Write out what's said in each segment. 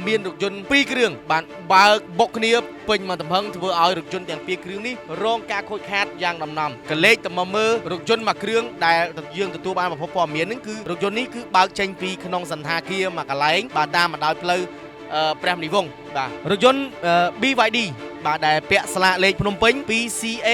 មានរថយន្ត2គ្រឿងបានបើកបុកគ្នាពេញមកទំហឹងធ្វើឲ្យរថយន្តទាំង2គ្រឿងនេះរងការខូចខាតយ៉ាងដំណំកលេចទៅមកមើលរថយន្តមួយគ្រឿងដែលយើងទទួលបានប្រភពព័ត៌មានហ្នឹងគឺរថយន្តនេះគឺបើកចេញពីក្នុងសន្តាគារមួយកន្លែងបាទតាមបណ្ដោយផ្លូវព្រះមនីវង្សបាទរថយន្ត BYD បាទដែលពាក់ស្លាកលេខភ្នំពេញ 2CA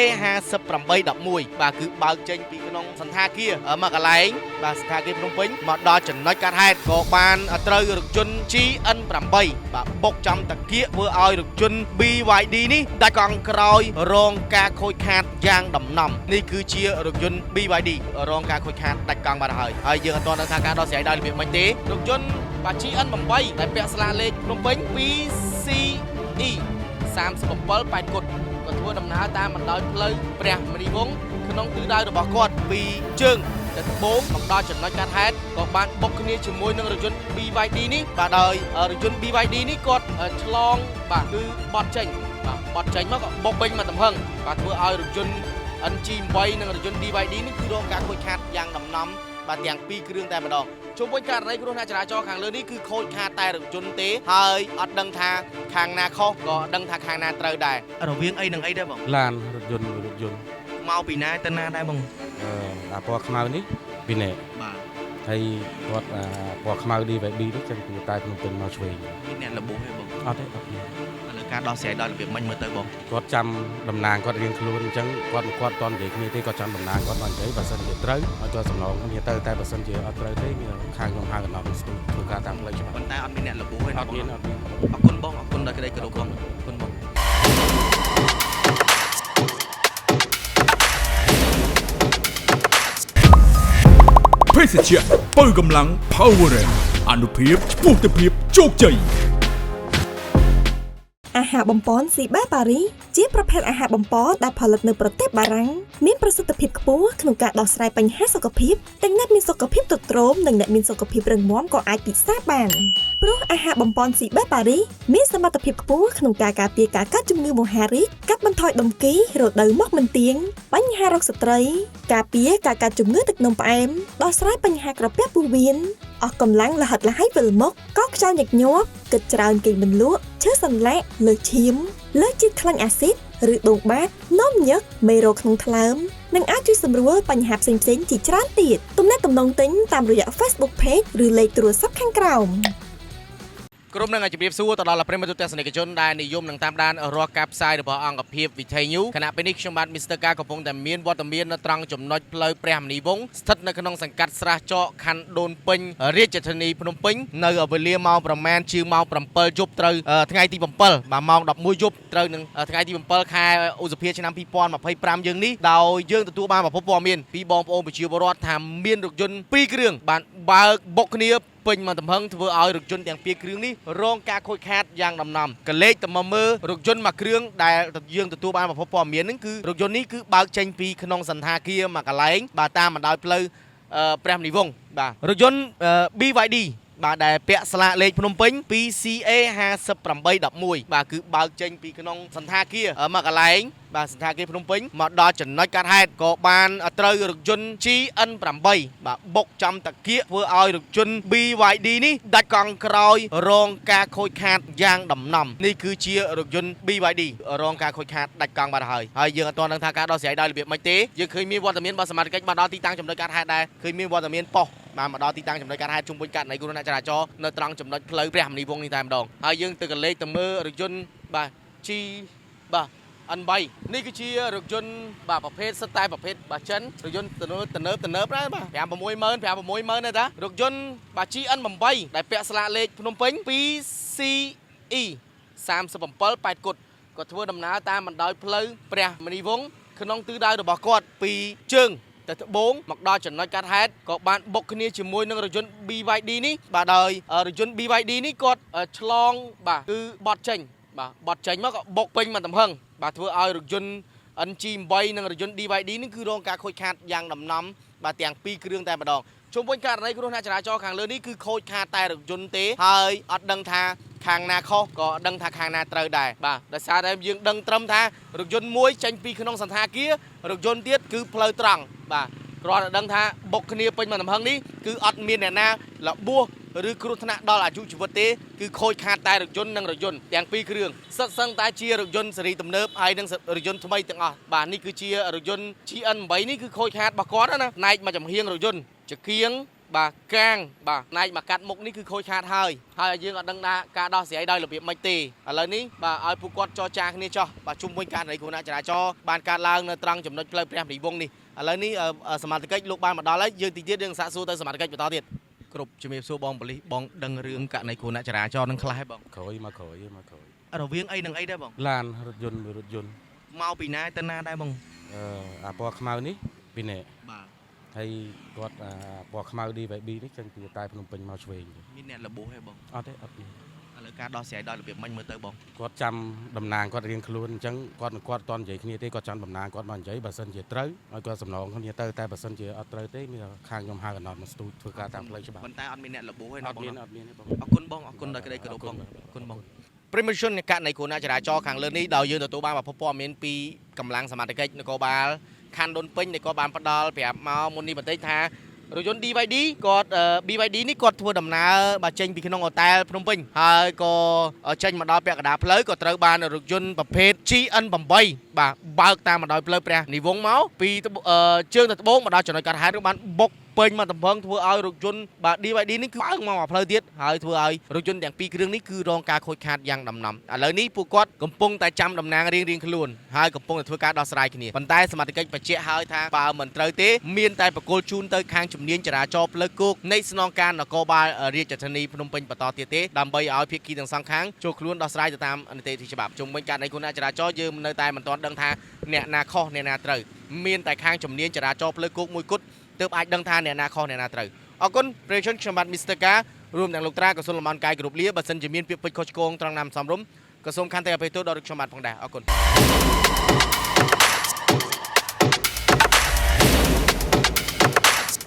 5811បាទគឺបើកចេញពីក្នុងសន្តាគារមួយកន្លែងបាទសន្តាគារភ្នំពេញមកដល់ចំណុចកាត់ហេតុក៏បានត្រូវរថយន្ត GN8 បាទបុកចំតាគៀកធ្វើឲ្យរថយន្ត BYD នេះដាច់កង់ក្រោយរងការខូចខាតយ៉ាងដំណំនេះគឺជារថយន្ត BYD រងការខូចខាតដាច់កង់បាត់ហើយយើងអត់ទាន់ដឹងថាការដោះស្រាយដោយរបៀបម៉េចទេរថយន្តបាទ GN8 ដែលពាក់ស្លាកលេខភ្នំពេញ 2CE 37 8គុតក៏ធ្វើដំណើរតាមបណ្ដោយផ្លូវព្រះមនីវង្សក្នុងទិសដៅរបស់គាត់ពីជើងទៅត្បូងមកដល់ចំណុចកាត់ហេតុក៏បានបុកគ្នាជាមួយនឹងរថយន្ត BYD នេះបាទដោយរថយន្ត BYD នេះគាត់ឆ្លងបាទគឺបត់ចេញមកក៏បុកពេញមកទំហឹងបាទធ្វើឲ្យរថយន្ត NG8 និងរថយន្ត BYD នេះគឺរងការខូចខាតយ៉ាងដំណំបាទទាំង2គ្រឿងតែម្ដងជុំវិញករណីគ្រោះថ្នាក់ចរាចរណ៍ខាងលើនេះគឺខូចខាតតែរថយន្តទេហើយអត់ដឹងថាខាងណាខុសក៏ដឹងថាខាងណាត្រូវដែររវាងអីនឹងអីដែរបងឡានរថយន្តមកពីណាទៅណាដែរបងអាពណ៌ខ្មៅនេះពីណែបាទហើយគាត់ពណ៌ខ្មៅ DVB នេះចឹងពីតែភ្នំពេញមកឆ្វេងមានអ្នកលបោះទេបងអត់ទេឥឡូវការដោះស្រាយដោយរបៀបម៉េចមើលទៅបងគាត់ចាំតំណាងគាត់រៀងខ្លួនអញ្ចឹងគាត់តន់និយាយគ្នាទេគាត់ចាំតំណាងគាត់មកនិយាយបើសិនជាត្រូវឲ្យចូលសំណងគ្នាទៅតែបើសិនជាអត់ត្រូវទេវាខាងខ្ញុំហៅកណ្ដោស្ទូធ្វើការតាមផ្លូវច្បាប់ប៉ុន្តែអត់មានអ្នកលបោះទេអត់មានអរគុណបងអរគុណដល់ក្តីគោរពបងអរគុណបងភេសជ្ជៈបើកម្លាំង Powerade អនុភាពឆ្ពោះទៅភាពជោគជ័យអាហារបំពន់ស៊ីបែប៉ារីជាប្រភេទអាហារបំពន់ដែលផលិតនៅប្រទេសបារាំងមានប្រសិទ្ធភាពខ្ពស់ក្នុងការដោះស្រាយបញ្ហាសុខភាពទាំងអ្នកមានសុខភាពទ្រុឌទ្រោមនិងអ្នកមានសុខភាពរឹងមាំក៏អាចពិសាបានព្រោះអាហារបំពន់ស៊ីបែប៉ារីមានសមត្ថភាពខ្ពស់ក្នុងការការពារការកើតជំងឺមហារីកកាត់បន្ថយដុំគីរដូវមកមិនទៀងបញ្ហារោគស្ត្រីការពារការកើតជំងឺទឹកនោមផ្អែមដោះស្រាយបញ្ហាក្រពះពោះវៀនអស់កម្លាំងលហិតលហៃវិលមុខកោខ្យល់ញឹកញាប់គិតច្រើនគេងមិនលក់ឈឺសន្លាក់លើឈាមលើជាតិខ្លាញ់អាស៊ីតឬដួងបាតនោមញឹកមេរោគក្នុងថ្លើមនិងអាចជួយសម្រួលបញ្ហាផ្សេងៗជាច្រើនទៀតទំនាក់ទំនងទិញតាមរយៈ Facebook Page ឬលេខទូរស័ព្ទខាងក្រោមក្រុមនឹងជម្រាបសួរទៅដល់ប្រិយមិត្តទស្សនិកជនដែលនិយមនឹងតាមដានរាល់ការផ្សាយរបស់អង្គភាពវិទ្យុខណៈពេលនេះខ្ញុំបាទ Mr. K កំពុងតែមានវត្តមាននៅត្រង់ចំណុចផ្លូវព្រះមនីវង្សស្ថិតនៅក្នុងសង្កាត់ស្រះចកខណ្ឌដូនពេញរាជធានីភ្នំពេញនៅវេលាម៉ោងប្រមាណជាម៉ោង7យប់ត្រូវថ្ងៃទី7បាទម៉ោង11យប់ត្រូវនឹងថ្ងៃទី7ខែឧសភាឆ្នាំ2025យើងនេះដោយយើងទទួលបានប្រភពព័ត៌មានពីបងប្អូនប្រជាពលរដ្ឋថាមានរថយន្ត2គ្រឿងបានបើកបុកគ្នាពេញមកទំហឹងធ្វើឲ្យរថយន្តទាំង2គ្រឿងនេះរងការខូចខាតយ៉ាងដំណំកលេចទៅមកមើលរថយន្តមួយគ្រឿងដែលយើងទទួលបានប្រភពព័ត៌មានហ្នឹងគឺរថយន្តនេះគឺបើកចេញពីក្នុងសន្តាគារមួយកន្លែងបាទតាមបណ្ដោយផ្លូវព្រះមនីវង្សបាទរថយន្ត BYD បាទដែលពាក់ស្លាកលេខភ្នំពេញ 2CA 5811បាទគឺបើកចេញពីក្នុងសន្តាគារមួយកន្លែងបាទសន្តាគារភ្នំពេញមកដល់ចំណុចកាត់ហេតុក៏បានត្រូវរថយន្ត GN8 បាទបុកចំតាគៀកធ្វើឲ្យរថយន្ត BYD នេះដាច់កង់ក្រោយរងការខូចខាតយ៉ាងដំណំនេះគឺជារថយន្ត BYD រងការខូចខាតដាច់កង់បាត់ហើយយើងអត់ទាន់ដឹងថាការដោះស្រាយដោយរបៀបម៉េចទេយើងឃើញមានវត្តមានរបស់សមាជិកមកដល់ទីតាំងចំណុចកាត់ហេតុដែរឃើញមានវត្តមានប៉ុស្តិ៍បានមកដល់ទីតាំងចំណុចកាត់ហេតុជុំវិញករណីគ្រោះថ្នាក់ចរាចរណ៍នៅត្រង់ចំណុចផ្លូវព្រះមនីវង្សនេះតែម្ដងហើយយើងទៅកលេចទៅមើលរថយន្តបាទ G បាទ N3 នេះគឺជារថយន្តបាទប្រភេទសិតតែប្រភេទបាទចិនរថយន្តទំនើបដែរបាទ5 60000ទេតារថយន្តបាទ GN8 ដែលពាក់ស្លាកលេខភ្នំពេញ 2CE 37 8គុតក៏ធ្វើដំណើរតាមបណ្ដោយផ្លូវព្រះមនីវង្សក្នុងទិសដៅរបស់គាត់ពីជើងទៅត្បូងមកដល់ចំណុចកាត់ហេតុក៏បានបុកគ្នាជាមួយនឹងរថយន្ត BYD នេះបាទដោយរថយន្ត BYD នេះគាត់ឆ្លងបាទគឺបត់ចេញមកក៏បុកពេញមកទំហឹងបាទធ្វើឲ្យរថយន្ត NG8 និងរថយន្ត BYD នេះគឺរងការខូចខាតយ៉ាងដំណំបាទទាំង2គ្រឿងតែម្ដងជុំវិញករណីគ្រោះថ្នាក់ចរាចរណ៍ខាងលើនេះគឺខូចខាតតែរថយន្តទេហើយអត់ដឹងថាខាងណាខុសក៏ដឹងថាខាងណាត្រូវដែរបាទដោយសារតែយើងដឹងត្រឹមថារថយន្តមួយចេញពីក្នុងសន្តាគាររថយន្តទៀតគឺផ្លូវត្រង់បាទគ្រាន់តែដឹងថាបុកគ្នាពេញមកទំហឹងនេះគឺអត់មានអ្នកណាលបួស ឬគ្រោះថ្នាក់ដល់អាយុជីវិតទេគឺខូចខាតតែរថយន្តនិងរថយន្តទាំងពីរគ្រឿងសិតសឹងតែជារថយន្តស៊េរីទំនើបហើយនិងរថយន្តថ្មីទាំងអស់បាទនេះគឺជារថយន្ត GN8 នេះគឺខូចខាតរបស់គាត់ណាផ្នែកមកចំហៀងរថយន្តចង្គៀងបាទកាងបាទផ្នែកមកកាត់មុខនេះគឺខូចខាតហើយយើងអត់ដឹងថាការដោះស្រាយដោយរបៀបម៉េចទេឥឡូវនេះបាទឲ្យពួកគាត់ចរចាគ្នាចោះបាទជុំវិញករណីគ្រោះថ្នាក់ចរាចរណ៍បានកើតឡើងនៅត្រង់ចំណុចផ្លូវព្រះនិវង្សនេះឥឡូវនេះសមាជិកលោកបានមកដល់ហើយយើងទីទៀតយើងសាកសួរទៅសមាជិកបន្តទៀតគ្រប់ជំរាបសួរបងប៉ូលីសបងដឹងរឿងករណីគ្រោះថ្នាក់ចរាចរណ៍នឹងខ្លះហ៎បងក្រោយមករវាងអីនឹងអីដែរបង ឡានរថយន្តមកពីណាទៅណាដែរបងអាពណ៌ខ្មៅនេះពីនេះបាទហើយគាត់ពណ៌ខ្មៅ DVB នេះចឹងពីតែភ្នំពេញមកឆ្វេងមានអ្នករបួសហ៎បងអត់ទេអត់មាន ឥឡូវការដោះស្រាយដោយរបៀបម៉េចមើលទៅបងគាត់ចាំតំណាងគាត់រៀងខ្លួនអញ្ចឹងគាត់អត់តន់និយាយគ្នាទេគាត់ចាំតំណាងគាត់មកនិយាយបើសិនជាត្រូវឲ្យគាត់សំណងគ្នាទៅតែបើសិនជាអត់ត្រូវទេមានខាងខ្ញុំហៅកណ្ដោតមកស្ទូចធ្វើការតាមផ្លូវច្បាប់ប៉ុន្តែអត់មានអ្នករបួសទេអត់មានទេបងអរគុណបងអរគុណដល់ក្តីគោរពបងអរគុណបងប្រិមជននៃករណីគ្រោះថ្នាក់ចរាចរណ៍ខាងលើនេះដោយយើងទទួលបានព័ត៌មានពីកម្លាំងសមត្ថកិច្ចនគរបាលខណ្ឌដូនពេញដែលគាត់បានផ្ដល់ប្រាប់មកមុននេះបន្តិចថារថយន្ត BYD គាត់ BYD នេះគាត់ធ្វើដំណើរបាទចេញពីក្នុងហូតែលភ្នំពេញហើយក៏ចេញមកដល់ពាក់កណ្ដាលផ្លូវក៏ត្រូវបានរថយន្តប្រភេទ GN8 បាទបើកតាមមកដោយផ្លូវព្រះនិវង្សមកពីជើងទៅត្បូងមកដល់ចំណុចកាត់ហេតុក៏បានបុកពេញមកតំបន់ធ្វើឲ្យរថយន្តបាទ DYD នេះគឺបើកមកផ្លូវទៀតហើយធ្វើឲ្យរថយន្តទាំងពីរគ្រឿងនេះគឺរងការខូចខាតយ៉ាងដំណំឥឡូវនេះពួកគាត់កំពុងតែចាំតំណាងរៀងខ្លួនហើយកំពុងតែធ្វើការដោះស្រាយគ្នាប៉ុន្តែសមាជិកបញ្ជាក់ហើយថាបើមិនត្រូវទេមានតែបកគលជូនទៅខាងជំនាញចរាចរណ៍ផ្លូវគោកនៃស្នងការនគរបាលរាជធានីភ្នំពេញបន្តទៀតទេដើម្បីឲ្យភាគីទាំងសងខាងចូលខ្លួនដោះស្រាយទៅតាមនីតិវិធីច្បាប់ជុំវិញករណីគ្រោះថ្នាក់ចរាចរណ៍យើងនៅតែមិនទាន់ដឹងថាអ្នកណាខុសអ្នកណាត្រូវមានតែខាងជំនាញចរាចរណ៍ផ្លូវគោកមួយគត់ទើបអាចដឹងថាអ្នកណាខុសអ្នកណាត្រូវអរគុណប្រជាជនខ្ញុំបាទ Mr. Ka រួមទាំងលោកត្រាក៏សូមលំអរកាយគ្រប់លាបើសិនជាមានពាក្យពេចន៍ខុសឆ្គងត្រង់ណាមិនសមរម្យក៏សូមខន្តីអភ័យទោសដល់ខ្ញុំបាទផងដែរអរគុណ